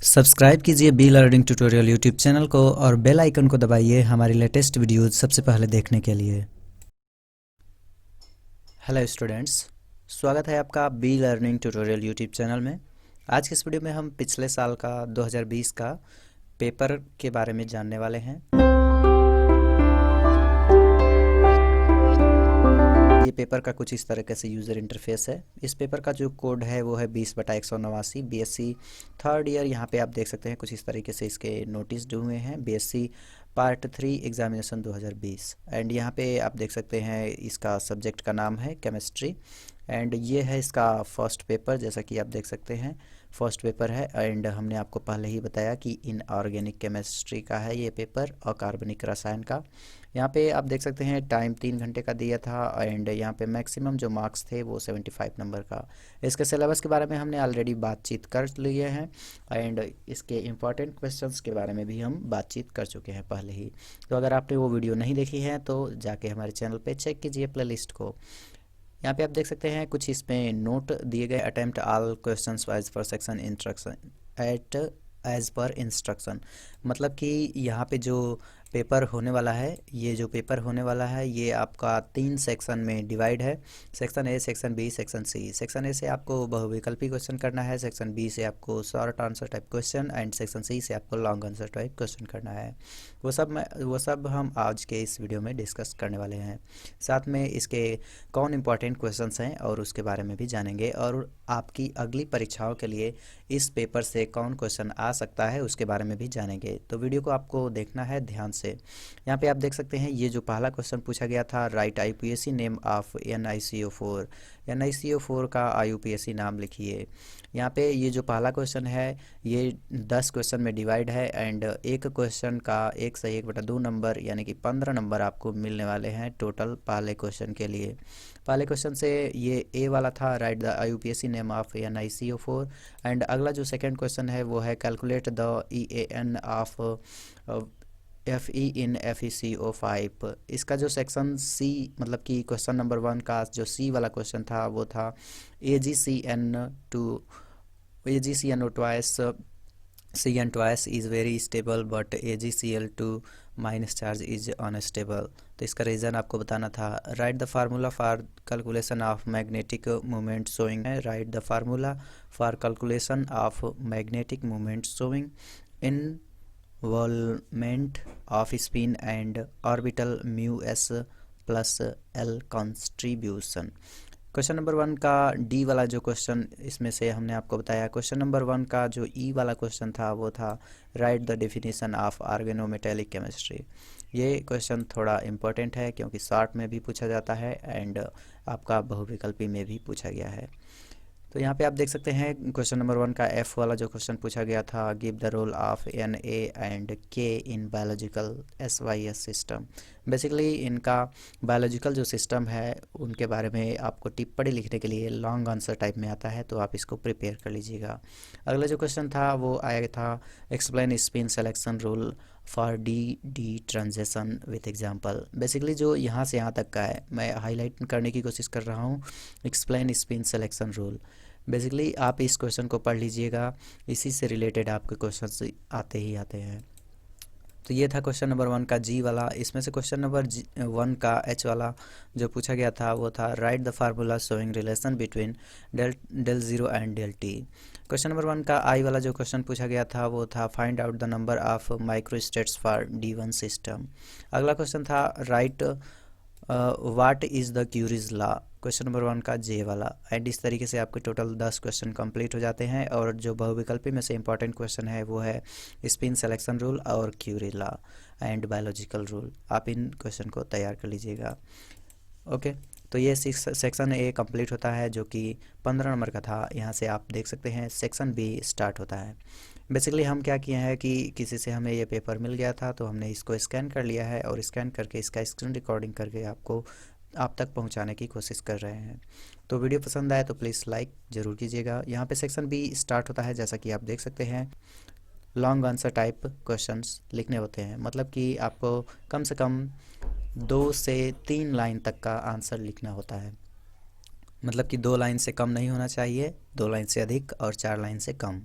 Subscribe कीजिए be learning tutorial YouTube channel को और बेल आइकन को दबाइए हमारी लेटेस्ट वीडियोज़ सबसे पहले देखने के लिए। हेलो स्टूडेंट्स, स्वागत है आपका be learning tutorial YouTube channel में। आज के इस वीडियो में हम पिछले साल का 2020 का पेपर के बारे में जानने वाले हैं। ये पेपर का कुछ इस तरीके से यूज़र इंटरफेस है। इस पेपर का जो कोड है वो है 20/189 बीएससी थर्ड ईयर। यहाँ पे आप देख सकते हैं कुछ इस तरीके से इसके नोटिस दिए हुए हैं, बीएससी पार्ट 3 एग्जामिनेशन 2020। एंड यहाँ पे आप देख सकते हैं इसका सब्जेक्ट का नाम है केमिस्ट्री एंड ये है इसका फर्स्ट पेपर। जैसा कि आप देख सकते हैं फर्स्ट पेपर है एंड हमने आपको पहले ही बताया कि इनऑर्गेनिक केमिस्ट्री का है ये पेपर, अकार्बनिक रसायन का। यहाँ पे आप देख सकते हैं टाइम 3 घंटे का दिया था एंड यहाँ पे मैक्सिमम जो मार्क्स थे वो 75 नंबर का। इसके सिलेबस के बारे में हमने ऑलरेडी बातचीत कर लिए हैं एंड इसके इम्पॉर्टेंट क्वेश्चंस के बारे में भी हम बातचीत कर चुके हैं पहले ही। तो अगर आपने वो वीडियो नहीं देखी है तो जाके हमारे चैनल पे चेक कीजिए प्लेलिस्ट को। यहाँ पे आप देख सकते हैं कुछ इसमें नोट दिए गए, attempt all questions wise per section instruction at as per instruction. मतलब कि यहाँ पे जो पेपर होने वाला है, ये जो पेपर होने वाला है ये आपका 3 सेक्शन में डिवाइड है। Section A, section B, section C. Section A से आपको बहुविकल्पी क्वेश्चन करना है, सेक्शन बी से आपको short answer type question and section C से आपको लॉन्ग आंसर टाइप क्वेश्चन करना है। वो सब हम आज के इस वीडियो में डिस्कस करने वाले हैं। साथ में इसके कौन इंपॉर्टेंट क्वेश्चंस हैं और उसके बारे में भी जानेंगे और आपकी अगली परीक्षाओं के लिए इस पेपर से कौन क्वेश्चन आ सकता है उसके बारे में भी जानेंगे। तो वीडियो को आपको देखना है ध्यान से। यहाँ पे आप देख सकते हैं ये जो पहला क्वेश्चन पूछा गया था, right IUPAC name of NiCO4। NiCO4 का आईयूपीएसी नाम लिखिए। यहाँ पे ये जो पहला क्वेश्चन है ये 10 क्वेश्चन में डिवाइड है एंड एक क्वेश्चन का 1 से 1/2 नंबर यानी कि 15 नंबर आपको मिलने वाले हैं टोटल पहले क्वेश्चन के लिए। पहले क्वेश्चन से ये ए वाला था, write the IUPAC name of NiCO4। And अगला जो सेकंड क्वेश्चन है वो है calculate the EAN of FE in FeCO5। इसका जो सेक्शन सी मतलब कि क्वेश्चन नंबर 1 का जो सी वाला क्वेश्चन था वो था AgCN twice CN twice is very stable but AgCl2 minus charge is unstable. तो इसका रीज़न आपको बताना था। Write the formula for calculation of magnetic moment showing है, write the formula for calculation of magnetic moment showing involvement of spin and orbital μs plus L contribution. Question number 1 का D वाला जो question इसमें से हमने आपको बताया। Question number 1 का जो ई वाला क्वेश्चन था वो था write the definition of organometallic chemistry. ये क्वेश्चन थोड़ा इम्पोर्टेंट है क्योंकि शॉर्ट में भी पूछा जाता है एंड आपका बहुविकल्पी में भी पूछा गया है। तो यहाँ पे आप देख सकते हैं क्वेश्चन नंबर 1 का एफ वाला जो क्वेश्चन पूछा गया था, give the role of Na and K in biological SYS system. Basically इनका बायोलॉजिकल जो सिस्टम है उनके बारे में आपको टिप्पणी लिखने के लिए लॉन्ग आंसर टाइप में आता है, तो आप इसको प्रिपेयर कर लीजिएगा। अगला जो क्वेश्चन था वो आया था explain spin selection rule for D transition with example. Basically जो यहाँ से यहाँ तक का है मैं हाईलाइट करने की कोशिश कर रहा हूँ, explain spin selection rule. Basically आप इस क्वेश्चन को पढ़ लीजिएगा, इसी से रिलेटेड आपके क्वेश्चन आते ही आते हैं। तो ये था क्वेश्चन नंबर 1 का जी वाला। इसमें से क्वेश्चन नंबर 1 का एच वाला जो पूछा गया था वो था write the formula showing relation between del 0 and del t। Question number 1 का आई वाला जो क्वेश्चन पूछा गया था वो था find out the number of microstates for D1 system. अगला क्वेश्चन था right what is the curies law. Question number 1 का जे वाला। एंड इस तरीके से आपके टोटल 10 क्वेश्चन कंप्लीट हो जाते हैं और जो बहुविकल्पी में से इंपॉर्टेंट क्वेश्चन है वो है स्पिन सिलेक्शन रूल और Curie law and biological rule. आप इन क्वेश्चन को तैयार कर लीजिएगा। ओके, तो ये सेक्शन ए कंप्लीट होता है जो कि 15 नंबर का था। यहाँ से आप देख सकते हैं सेक्शन बी स्टार्ट होता है। बेसिकली हम क्या किए हैं कि किसी से हमें ये पेपर मिल गया था तो हमने इसको स्कैन कर लिया है और स्कैन करके इसका स्क्रीन रिकॉर्डिंग करके आपको आप तक पहुंचाने की कोशिश कर रहे हैं। तो वीडियो पसंद आए तो प्लीज़ लाइक ज़रूर कीजिएगा। यहाँ पे सेक्शन बी स्टार्ट होता है, जैसा कि आप देख सकते हैं लॉन्ग आंसर टाइप क्वेश्चंस लिखने होते हैं। मतलब कि आपको कम से कम 2 से 3 लाइन तक का आंसर लिखना होता है। मतलब कि 2 लाइन से कम नहीं होना चाहिए, 2 लाइन से अधिक और 4 लाइन से कम।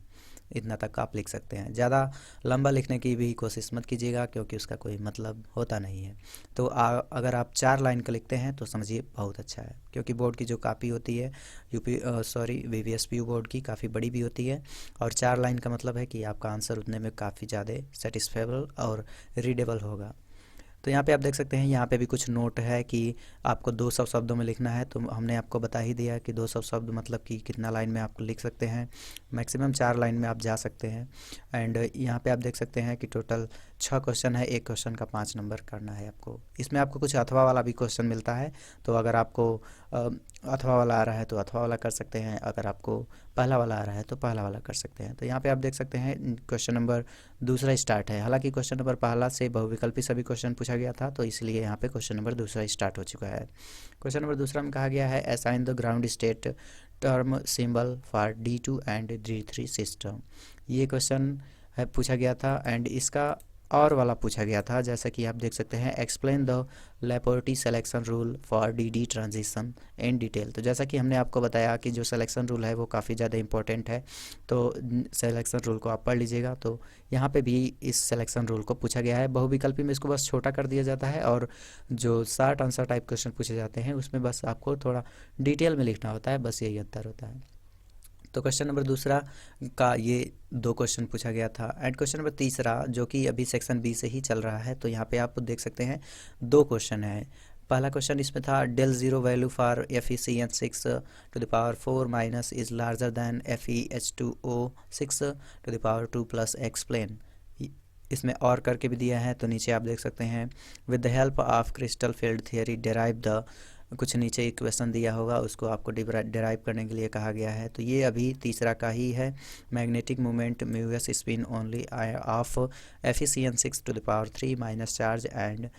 इतना तक आप लिख सकते हैं। ज़्यादा लंबा लिखने की भी कोशिश मत कीजिएगा क्योंकि उसका कोई मतलब होता नहीं है। तो अगर आप 4 लाइन का लिखते हैं तो समझिए बहुत अच्छा है, क्योंकि बोर्ड की जो कॉपी होती है VVSPU बोर्ड की काफ़ी बड़ी भी होती है, और 4 लाइन का मतलब है कि आपका आंसर उतने में काफ़ी ज़्यादा सेटिस्फेबल और रीडेबल होगा। तो यहाँ पे आप देख सकते हैं, यहाँ पे भी कुछ नोट है कि आपको 200 शब्दों में लिखना है। तो हमने आपको बता ही दिया कि 200 शब्द मतलब कि कितना लाइन में आप लिख सकते हैं। मैक्सिमम 4 लाइन में आप जा सकते हैं। एंड यहाँ पे आप देख सकते हैं कि टोटल 6 क्वेश्चन है, एक क्वेश्चन का 5 नंबर करना है आपको। इसमें आपको कुछ अथवा वाला भी क्वेश्चन मिलता है, तो अगर आपको अथवा वाला आ रहा है तो अथवा वाला कर सकते हैं, अगर आपको पहला वाला आ रहा है तो पहला वाला कर सकते हैं। तो यहाँ पे आप देख सकते हैं क्वेश्चन नंबर दूसरा स्टार्ट है। हालांकि क्वेश्चन नंबर पहला से बहुविकल्पी सभी क्वेश्चन पूछा गया था, तो इसलिए यहाँ पे क्वेश्चन नंबर दूसरा स्टार्ट हो चुका है। क्वेश्चन नंबर दूसरा में कहा गया है assign the ground state term symbol for D2 and D3 system. ये क्वेश्चन है पूछा गया था, एंड इसका और वाला पूछा गया था, जैसा कि आप देख सकते हैं explain the Laporte selection rule for DD transition in detail. तो जैसा कि हमने आपको बताया कि जो सिलेक्शन रूल है वो काफ़ी ज़्यादा इंपॉर्टेंट है, तो सिलेक्शन रूल को आप पढ़ लीजिएगा। तो यहाँ पे भी इस सिलेक्शन रूल को पूछा गया है। बहुविकल्पी में इसको बस छोटा कर दिया जाता है, और जो शॉर्ट आंसर टाइप क्वेश्चन पूछे जाते हैं उसमें बस आपको थोड़ा डिटेल में लिखना होता है, बस यही अंतर होता है। तो क्वेश्चन नंबर दूसरा का ये 2 क्वेश्चन पूछा गया था। एंड क्वेश्चन नंबर तीसरा जो कि अभी सेक्शन बी से ही चल रहा है, तो यहाँ पे आप देख सकते हैं 2 क्वेश्चन है। पहला क्वेश्चन इसमें था del 0 value for FeCN6 to the power 4 minus is larger than FeH2O6 to the power 2 plus explain. इसमें और करके भी दिया है, तो नीचे आप देख सकते हैं with the help of crystal field theory derive the, कुछ नीचे इक्वेशन दिया होगा उसको आपको डेराइव करने के लिए कहा गया है। तो ये अभी तीसरा का ही है। मैग्नेटिक मोमेंट म्यूएस spin only of FeCN6 to the power 3 minus charge and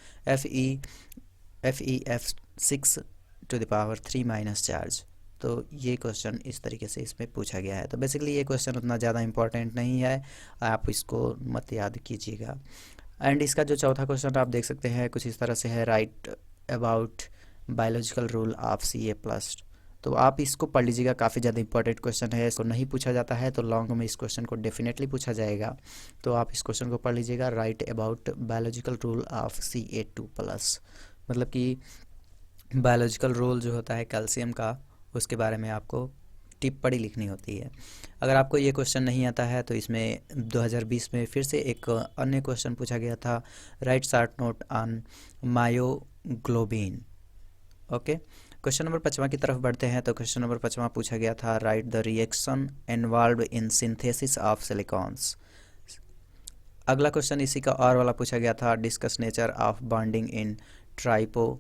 FeF6 to the power 3 minus charge. तो ये क्वेश्चन इस तरीके से इसमें पूछा गया है। तो बेसिकली ये क्वेश्चन उतना ज़्यादा इंपॉर्टेंट नहीं है, आप इसको मत याद कीजिएगा। एंड इसका जो चौथा क्वेश्चन आप देख सकते हैं कुछ इस तरह से है, right about biological rule of CA+। तो आप इसको पढ़ लीजिएगा, काफ़ी ज़्यादा इंपॉर्टेंट क्वेश्चन है। इसको नहीं पूछा जाता है तो लॉन्ग में इस क्वेश्चन को डेफिनेटली पूछा जाएगा, तो आप इस क्वेश्चन को पढ़ लीजिएगा। Right about biological rule of Ca2+, मतलब कि बायोलॉजिकल रोल जो होता है कैल्शियम का, उसके बारे में आपको टिप्पणी लिखनी होती है। अगर आपको ये क्वेश्चन नहीं आता है तो इसमें 2020 में फिर से एक अन्य क्वेश्चन पूछा गया था, write short note on myoglobin. Okay, question number 5वां की तरफ बढ़ते हैं। तो क्वेश्चन नंबर 5वां पूछा गया था, write the reaction involve in synthesis of silicones. अगला क्वेश्चन इसी का और वाला पूछा गया था, discuss nature of bonding in triforagens.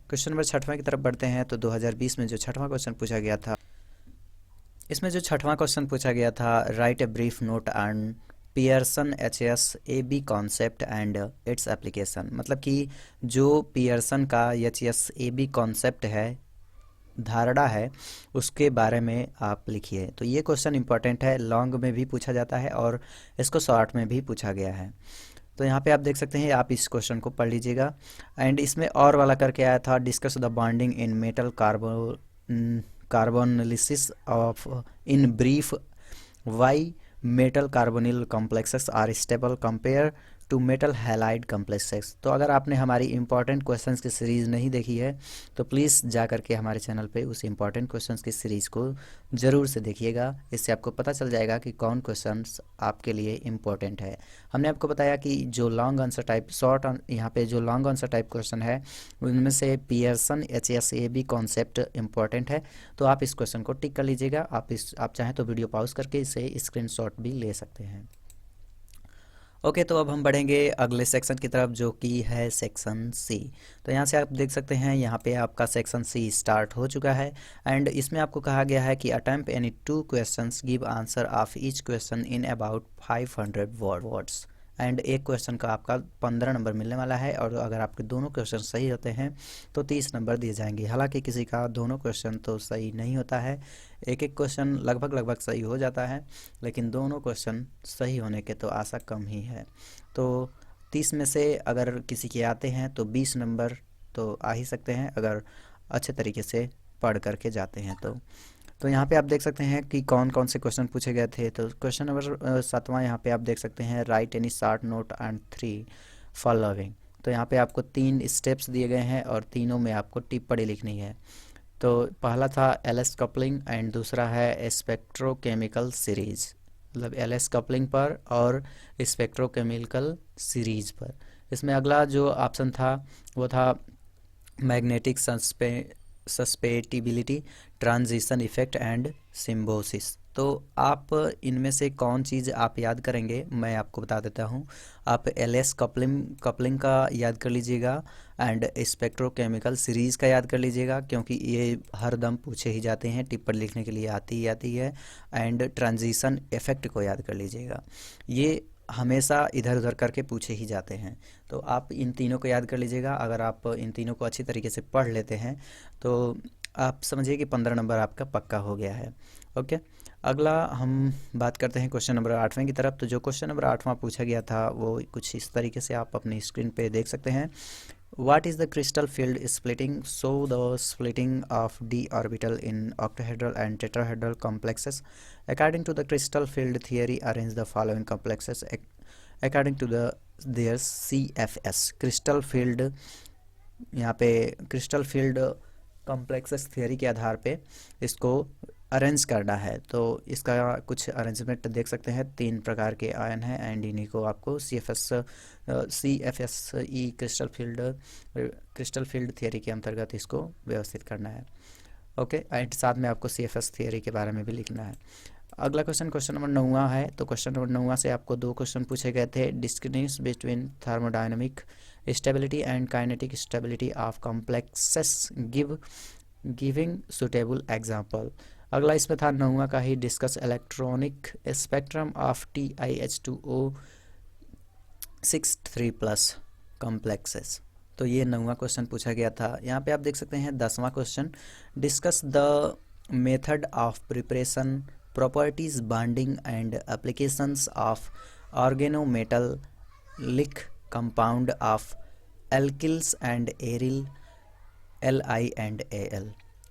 Question number 6वां की तरफ बढ़ते हैं। तो 2020 में जो 6वां क्वेश्चन पूछा गया था, इसमें जो 6वां क्वेश्चन पूछा गया था, right a brief note on Pearson HSAB concept and its application. मतलब कि जो पियर्सन का HSAB कॉन्सेप्ट है, धारणा है, उसके बारे में आप लिखिए। तो ये क्वेश्चन इंपॉर्टेंट है, लॉन्ग में भी पूछा जाता है और इसको शॉर्ट में भी पूछा गया है। तो यहाँ पे आप देख सकते हैं, आप इस क्वेश्चन को पढ़ लीजिएगा। एंड इसमें और वाला करके आया था, discuss the bonding in metal carbonyls of in brief, why metal carbonyl complexes are stable compare to metal halide complexes. तो अगर आपने हमारी इंपॉर्टेंट क्वेश्चंस की सीरीज़ नहीं देखी है तो प्लीज़ जा करके हमारे चैनल पे उस इंपॉर्टेंट क्वेश्चंस की सीरीज़ को ज़रूर से देखिएगा। इससे आपको पता चल जाएगा कि कौन क्वेश्चंस आपके लिए इंपॉर्टेंट है। हमने आपको बताया कि जो लॉन्ग आंसर टाइप यहाँ पे जो लॉन्ग आंसर टाइप क्वेश्चन है उनमें से पियर्सन HSAB कॉन्सेप्ट इंपॉर्टेंट है। तो आप इस क्वेश्चन को टिक कर लीजिएगा। आप चाहें तो वीडियो पॉज करके इसे स्क्रीनशॉट भी ले सकते हैं। ओके, तो अब हम बढ़ेंगे अगले सेक्शन की तरफ जो कि है सेक्शन C। तो यहाँ से आप देख सकते हैं, यहाँ पे आपका सेक्शन C स्टार्ट हो चुका है। एंड इसमें आपको कहा गया है कि attempt any 2 questions, give answer of each question in about 500 words. And एक क्वेश्चन का आपका 15 नंबर मिलने वाला है, और अगर आपके दोनों क्वेश्चन सही होते हैं तो 30 नंबर दिए जाएंगे। हालांकि किसी का दोनों क्वेश्चन तो सही नहीं होता है, एक क्वेश्चन लगभग सही हो जाता है, लेकिन दोनों क्वेश्चन सही होने के तो आशा कम ही है। तो 30 में से अगर किसी के आते हैं तो 20 नंबर तो आ ही सकते हैं, अगर अच्छे तरीके से पढ़ करके जाते हैं। तो यहाँ पे आप देख सकते हैं कि कौन कौन से क्वेश्चन पूछे गए थे। तो क्वेश्चन नंबर 7वां यहाँ पे आप देख सकते हैं, right any short note and 3 following. तो यहाँ पे आपको 3 स्टेप्स दिए गए हैं और तीनों में आपको टिप्पणी लिखनी है। तो पहला था एलएस कपलिंग एंड दूसरा है स्पेक्ट्रोकेमिकल सीरीज, मतलब एलएस कपलिंग पर और स्पेक्ट्रोकेमिकल सीरीज पर। इसमें अगला जो ऑप्शन था वो था magnetic susceptibility, transition effect and symbiosis. तो आप इनमें से कौन चीज़ आप याद करेंगे, मैं आपको बता देता हूँ। आप एलएस कपलिंग का याद कर लीजिएगा एंड स्पेक्ट्रोकेमिकल सीरीज़ का याद कर लीजिएगा, क्योंकि ये हर दम पूछे ही जाते हैं, टिप्पणी लिखने के लिए आती ही आती है। एंड ट्रांजिशन इफेक्ट को याद कर लीजिएगा, ये हमेशा इधर उधर करके पूछे ही जाते हैं। तो आप इन तीनों को याद कर लीजिएगा। अगर आप इन तीनों को अच्छी तरीके से पढ़ लेते हैं तो आप समझिए कि 15 नंबर आपका पक्का हो गया है। ओके, अगला हम बात करते हैं क्वेश्चन नंबर 8वें की तरफ। तो जो क्वेश्चन नंबर 8वां पूछा गया था वो कुछ इस तरीके से आप अपनी स्क्रीन पे देख सकते हैं। What is the crystal field splitting? Show the splitting of d orbital in octahedral and tetrahedral complexes. According to the crystal field theory, arrange the following complexes according to their CFS. crystal field, यहाँ पे crystal field complexes theory के आधार पे इसको arrange करना है। तो इसका कुछ अरेंजमेंट देख सकते हैं, 3 प्रकार के आयन हैं एंड इन्हीं को आपको CFS क्रिस्टल फील्ड थियरी के अंतर्गत इसको व्यवस्थित करना है। ओके, एंड साथ में आपको CFS थियरी के बारे में भी लिखना है। अगला क्वेश्चन नंबर 9वां है। तो क्वेश्चन नंबर 9वां से आपको 2 क्वेश्चन पूछे गए थे। Discrimination between thermodynamic stability and kinetic stability of complexes giving suitable example. अगला इसमें था 9वां का ही, discuss electronic spectrum of TiH2O63+ complexes. तो ये 9वां क्वेश्चन पूछा गया था। यहाँ पे आप देख सकते हैं 10वां question, discuss the method of preparation, properties, bonding and applications of organometallic compound of alkyls and aryl Li and Al।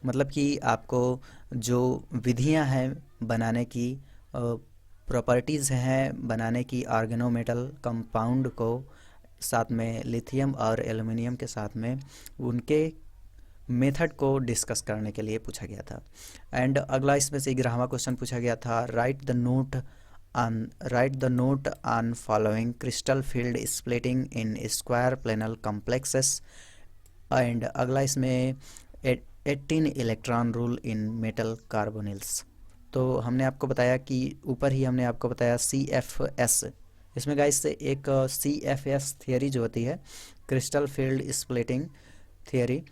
मतलब कि आपको जो विधियां हैं बनाने की, प्रॉपर्टीज़ हैं बनाने की ऑर्गेनोमेटल कंपाउंड को, साथ में लिथियम और एल्युमिनियम के साथ में उनके मेथड को डिस्कस करने के लिए पूछा गया था। एंड अगला इसमें से 11वां क्वेश्चन पूछा गया था, write the note on following crystal field splitting in square planar complexes. And अगला इसमें 18 electron rule in metal carbonyls. तो हमने आपको बताया कि ऊपर ही हमने आपको बताया CFS। इसमें गाइस से एक CFS थियरी जो होती है, क्रिस्टल फील्ड स्प्लिटिंग थियरी,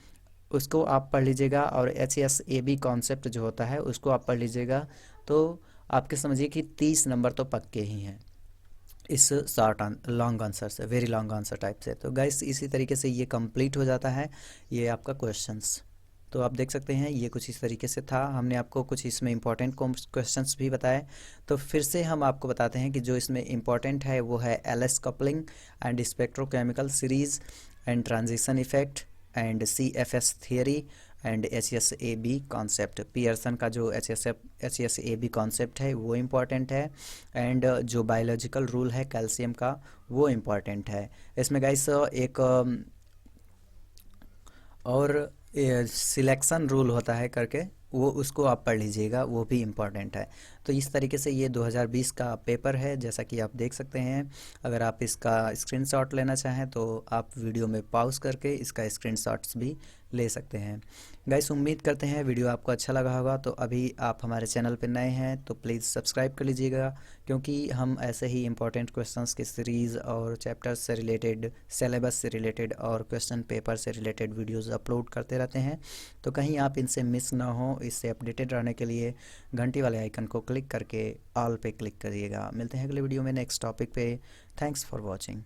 उसको आप पढ़ लीजिएगा। और HSAB कॉन्सेप्ट जो होता है उसको आप पढ़ लीजिएगा। तो आपके समझिए कि 30 नंबर तो पक्के ही हैं इस लॉन्ग आंसर से, वेरी लॉन्ग आंसर टाइप से। तो गाइस इसी तरीके से ये कंप्लीट हो जाता है ये आपका क्वेश्चंस। तो आप देख सकते हैं ये कुछ इस तरीके से था। हमने आपको कुछ इसमें इंपॉर्टेंट क्वेश्चंस भी बताए। तो फिर से हम आपको बताते हैं कि जो इसमें इंपॉर्टेंट है वो है LS coupling and spectrochemical series and transition effect and CFS theory and HSAB concept. Pearson का जो HSAB कॉन्सेप्ट है वो इम्पॉर्टेंट है। एंड जो बायोलॉजिकल रूल है कैल्शियम का वो इम्पॉर्टेंट है। इसमें गाइस एक और सिलेक्शन रूल होता है करके, वो उसको आप पढ़ लीजिएगा, वो भी इम्पॉर्टेंट है। तो इस तरीके से ये 2020 का पेपर है, जैसा कि आप देख सकते हैं। अगर आप इसका स्क्रीनशॉट लेना चाहें तो आप वीडियो में पॉज करके इसका स्क्रीनशॉट्स भी ले सकते हैं। गाइस उम्मीद करते हैं वीडियो आपको अच्छा लगा होगा। तो अभी आप हमारे चैनल पर नए हैं तो प्लीज़ सब्सक्राइब कर लीजिएगा, क्योंकि हम ऐसे ही इंपॉर्टेंट क्वेश्चंस की सीरीज़ और चैप्टर्स से रिलेटेड, सिलेबस से रिलेटेड और क्वेश्चन पेपर से रिलेटेड वीडियोज़ अपलोड करते रहते हैं। तो कहीं आप इनसे मिस ना हो, इससे अपडेटेड रहने के लिए घंटी वाले आइकन को क्लिक करके ऑल पे क्लिक करिएगा। मिलते हैं अगले वीडियो में नेक्स्ट टॉपिक पे। Thanks for watching.